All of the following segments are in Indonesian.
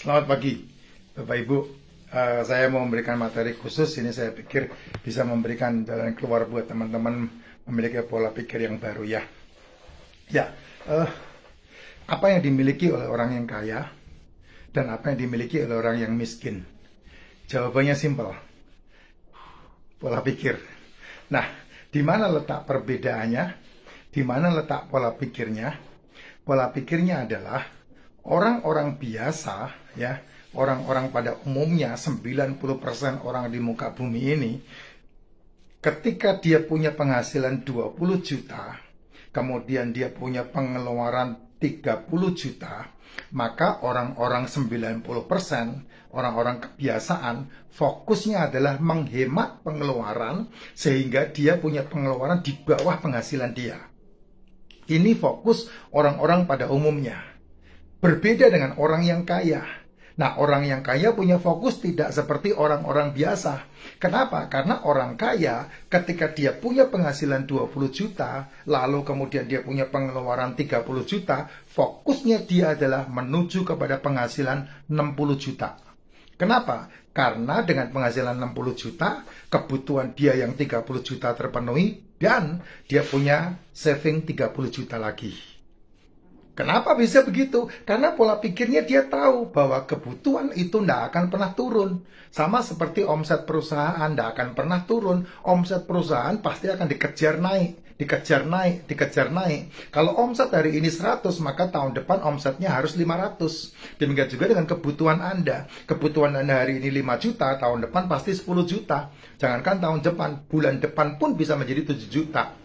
Selamat pagi, Bapak Ibu. Saya mau memberikan materi khusus. Ini saya pikir bisa memberikan jalan keluar buat teman-teman memiliki pola pikir yang baru ya. Ya, apa yang dimiliki oleh orang yang kaya dan apa yang dimiliki oleh orang yang miskin? Jawabannya simpel. Pola pikir. Nah, di mana letak perbedaannya? Di mana letak pola pikirnya? Pola pikirnya adalah orang-orang biasa ya, orang-orang pada umumnya 90% orang di muka bumi ini, ketika dia punya penghasilan 20 juta, kemudian dia punya pengeluaran 30 juta, maka orang-orang 90%, orang-orang kebiasaan, fokusnya adalah menghemat pengeluaran sehingga dia punya pengeluaran di bawah penghasilan dia. Ini fokus orang-orang pada umumnya. Berbeda dengan orang yang kaya. Nah, orang yang kaya punya fokus tidak seperti orang-orang biasa. Kenapa? Karena orang kaya ketika dia punya penghasilan 20 juta, lalu kemudian dia punya pengeluaran 30 juta, fokusnya dia adalah menuju kepada penghasilan 60 juta. Kenapa? Karena dengan penghasilan 60 juta, kebutuhan dia yang 30 juta terpenuhi, dan dia punya saving 30 juta lagi. Kenapa bisa begitu? Karena pola pikirnya dia tahu bahwa kebutuhan itu tidak akan pernah turun. Sama seperti omset perusahaan tidak akan pernah turun. Omset perusahaan pasti akan dikejar naik, dikejar naik, dikejar naik. Kalau omset hari ini 100, maka tahun depan omsetnya harus 500. Demikian juga dengan kebutuhan Anda. Kebutuhan Anda hari ini 5 juta, tahun depan pasti 10 juta. Jangankan tahun depan, bulan depan pun bisa menjadi 7 juta.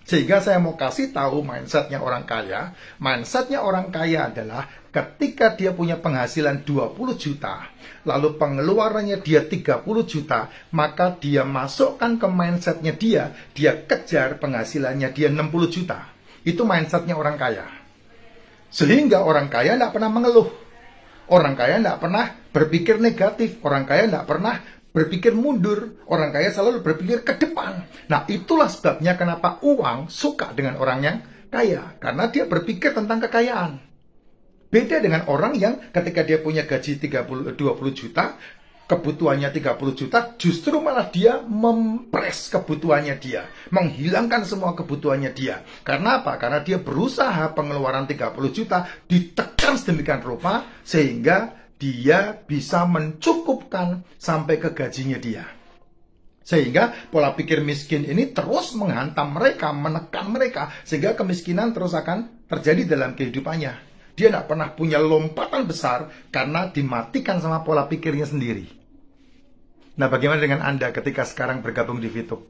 Sehingga saya mau kasih tahu mindsetnya orang kaya. Mindsetnya orang kaya adalah ketika dia punya penghasilan 20 juta, lalu pengeluarannya dia 30 juta, maka dia masukkan ke mindsetnya dia kejar penghasilannya dia 60 juta. Itu mindsetnya orang kaya. Sehingga orang kaya tidak pernah mengeluh. Orang kaya tidak pernah berpikir negatif. Orang kaya tidak pernah berpikir mundur. Orang kaya selalu berpikir ke depan. Nah, itulah sebabnya kenapa uang suka dengan orang yang kaya. Karena dia berpikir tentang kekayaan. Beda dengan orang yang ketika dia punya gaji 20 juta, kebutuhannya 30 juta, justru malah dia mempres kebutuhannya dia. Menghilangkan semua kebutuhannya dia. Karena apa? Karena dia berusaha pengeluaran 30 juta ditekan sedemikian rupa sehingga dia bisa mencukupkan sampai ke gajinya dia. Sehingga pola pikir miskin ini terus menghantam mereka, menekan mereka. Sehingga kemiskinan terus akan terjadi dalam kehidupannya. Dia tidak pernah punya lompatan besar karena dimatikan sama pola pikirnya sendiri. Nah, bagaimana dengan Anda ketika sekarang bergabung di VTube?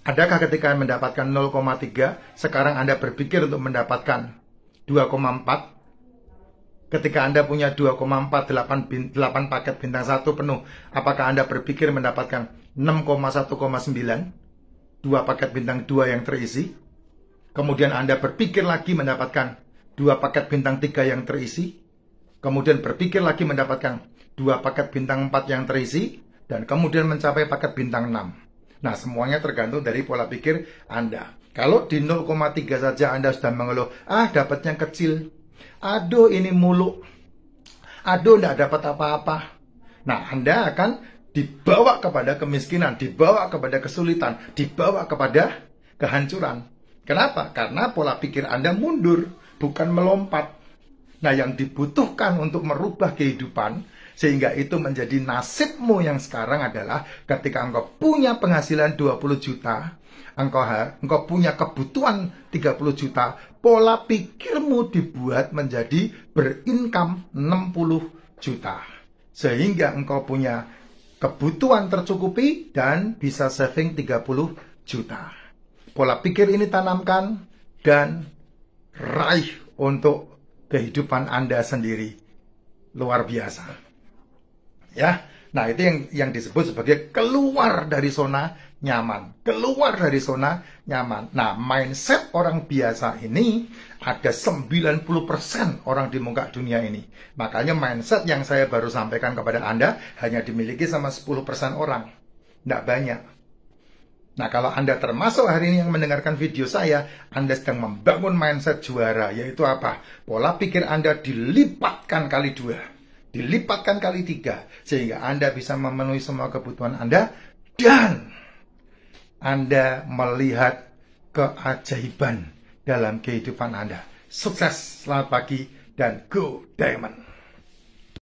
Adakah ketika mendapatkan 0,3, sekarang Anda berpikir untuk mendapatkan 2,4? Ketika Anda punya 2,48 paket bintang 1 penuh, apakah Anda berpikir mendapatkan 6,1,9? 2 paket bintang 2 yang terisi. Kemudian Anda berpikir lagi mendapatkan 2 paket bintang 3 yang terisi. Kemudian berpikir lagi mendapatkan 2 paket bintang 4 yang terisi. Dan kemudian mencapai paket bintang 6. Nah, semuanya tergantung dari pola pikir Anda. Kalau di 0,3 saja Anda sudah mengeluh, dapatnya kecil. Aduh, ini muluk. Aduh, tidak dapat apa-apa. Nah, Anda akan dibawa kepada kemiskinan, dibawa kepada kesulitan, dibawa kepada kehancuran. Kenapa? Karena pola pikir Anda mundur, bukan melompat. Nah, yang dibutuhkan untuk merubah kehidupan, sehingga itu menjadi nasibmu yang sekarang adalah ketika engkau punya penghasilan 20 juta, engkau punya kebutuhan 30 juta, pola pikirmu dibuat menjadi berincome 60 juta. Sehingga engkau punya kebutuhan tercukupi dan bisa saving 30 juta. Pola pikir ini tanamkan dan raih untuk kehidupan Anda sendiri. Luar biasa. Ya, nah itu yang disebut sebagai keluar dari zona nyaman. Keluar dari zona nyaman. Nah, mindset orang biasa ini ada 90% orang di muka dunia ini. Makanya mindset yang saya baru sampaikan kepada Anda hanya dimiliki sama 10% orang. Tidak banyak. Nah, kalau Anda termasuk hari ini yang mendengarkan video saya, Anda sedang membangun mindset juara, yaitu apa? Pola pikir Anda dilipatkan kali 2. dilipatkan kali 3 sehingga Anda bisa memenuhi semua kebutuhan Anda dan Anda melihat keajaiban dalam kehidupan Anda. Sukses, selamat pagi, dan go Diamond!